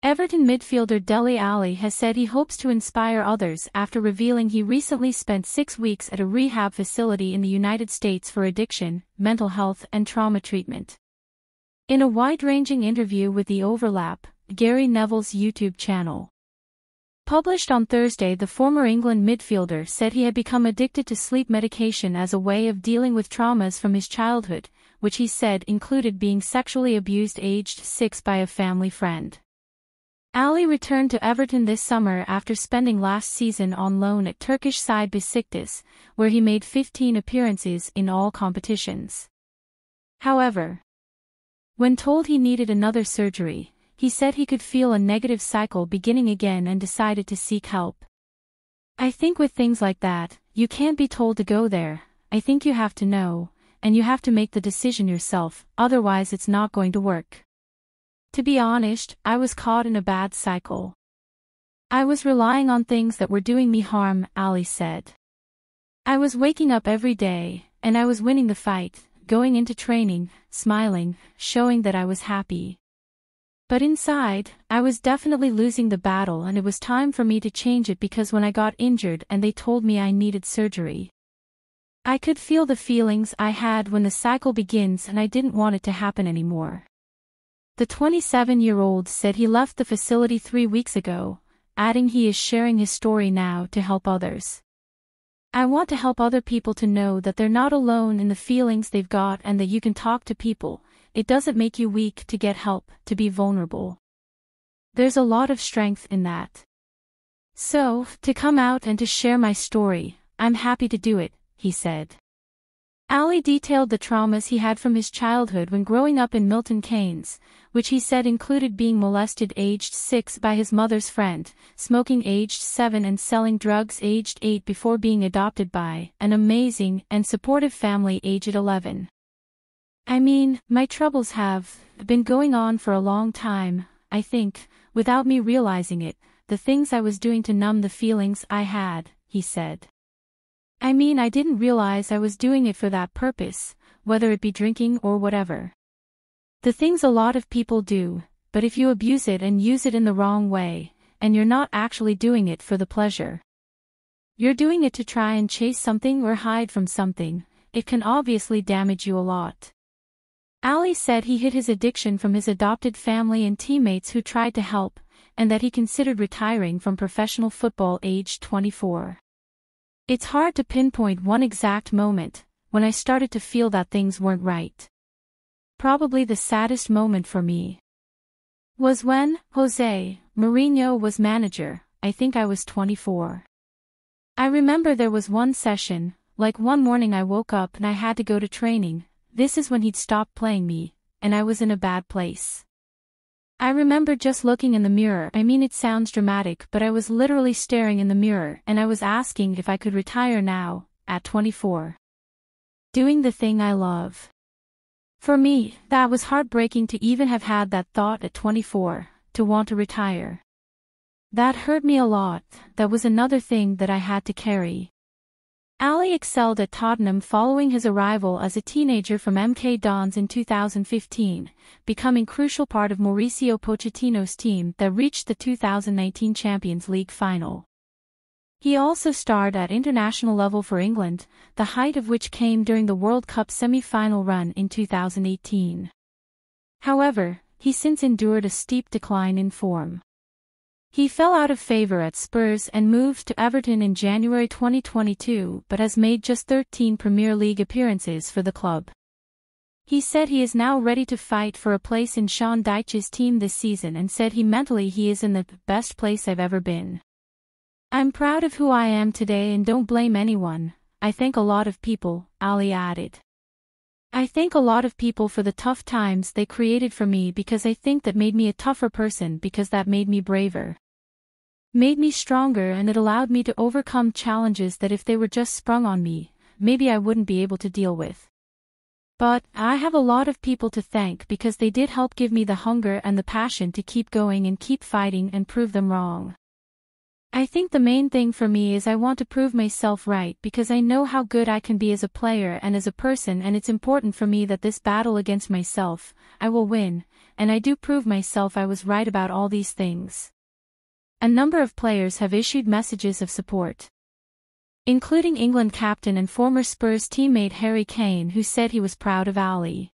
Everton midfielder Dele Alli has said he hopes to inspire others after revealing he recently spent 6 weeks at a rehab facility in the United States for addiction, mental health and trauma treatment. In a wide-ranging interview with The Overlap, Gary Neville's YouTube channel, published on Thursday, the former England midfielder said he had become addicted to sleep medication as a way of dealing with traumas from his childhood, which he said included being sexually abused aged 6 by a family friend. Alli returned to Everton this summer after spending last season on loan at Turkish side Besiktas, where he made 15 appearances in all competitions. However, when told he needed another surgery, he said he could feel a negative cycle beginning again and decided to seek help. "I think with things like that, you can't be told to go there. I think you have to know, and you have to make the decision yourself, otherwise it's not going to work. To be honest, I was caught in a bad cycle. I was relying on things that were doing me harm," Alli said. "I was waking up every day, and I was winning the fight, going into training, smiling, showing that I was happy. But inside, I was definitely losing the battle, and it was time for me to change it because when I got injured and they told me I needed surgery, I could feel the feelings I had when the cycle begins and I didn't want it to happen anymore." The 27-year-old said he left the facility 3 weeks ago, adding he is sharing his story now to help others. "I want to help other people to know that they're not alone in the feelings they've got and that you can talk to people. It doesn't make you weak to get help, to be vulnerable. There's a lot of strength in that. So, to come out and to share my story, I'm happy to do it," he said. Alli detailed the traumas he had from his childhood when growing up in Milton Keynes, which he said included being molested aged 6 by his mother's friend, smoking aged 7 and selling drugs aged 8 before being adopted by an amazing and supportive family aged 11. "I mean, my troubles have been going on for a long time, I think, without me realizing it, the things I was doing to numb the feelings I had," he said. "I mean, I didn't realize I was doing it for that purpose, whether it be drinking or whatever. The things a lot of people do, but if you abuse it and use it in the wrong way, and you're not actually doing it for the pleasure, you're doing it to try and chase something or hide from something, it can obviously damage you a lot." Alli said he hid his addiction from his adopted family and teammates who tried to help, and that he considered retiring from professional football aged 24. "It's hard to pinpoint one exact moment, when I started to feel that things weren't right. Probably the saddest moment for me was when Jose Mourinho was manager. I think I was 24. I remember there was one session, like one morning I woke up and I had to go to training. This is when he'd stopped playing me, and I was in a bad place. I remember just looking in the mirror. I mean, it sounds dramatic, but I was literally staring in the mirror and I was asking if I could retire now, at 24. Doing the thing I love. For me, that was heartbreaking to even have had that thought at 24, to want to retire. That hurt me a lot. That was another thing that I had to carry." Alli excelled at Tottenham following his arrival as a teenager from MK Dons in 2015, becoming crucial part of Mauricio Pochettino's team that reached the 2019 Champions League final. He also starred at international level for England, the height of which came during the World Cup semi-final run in 2018. However, he since endured a steep decline in form. He fell out of favor at Spurs and moved to Everton in January 2022 but has made just 13 Premier League appearances for the club. He said he is now ready to fight for a place in Sean Dyche's team this season and said mentally he is in the best place I've ever been. "I'm proud of who I am today and don't blame anyone. I thank a lot of people," Alli added. "I thank a lot of people for the tough times they created for me because I think that made me a tougher person because that made me braver. Made me stronger and it allowed me to overcome challenges that if they were just sprung on me, maybe I wouldn't be able to deal with. But I have a lot of people to thank because they did help give me the hunger and the passion to keep going and keep fighting and prove them wrong. I think the main thing for me is I want to prove myself right because I know how good I can be as a player and as a person, and it's important for me that this battle against myself, I will win, and I do prove myself I was right about all these things. A number of players have issued messages of support, including England captain and former Spurs teammate Harry Kane, who said he was proud of Alli.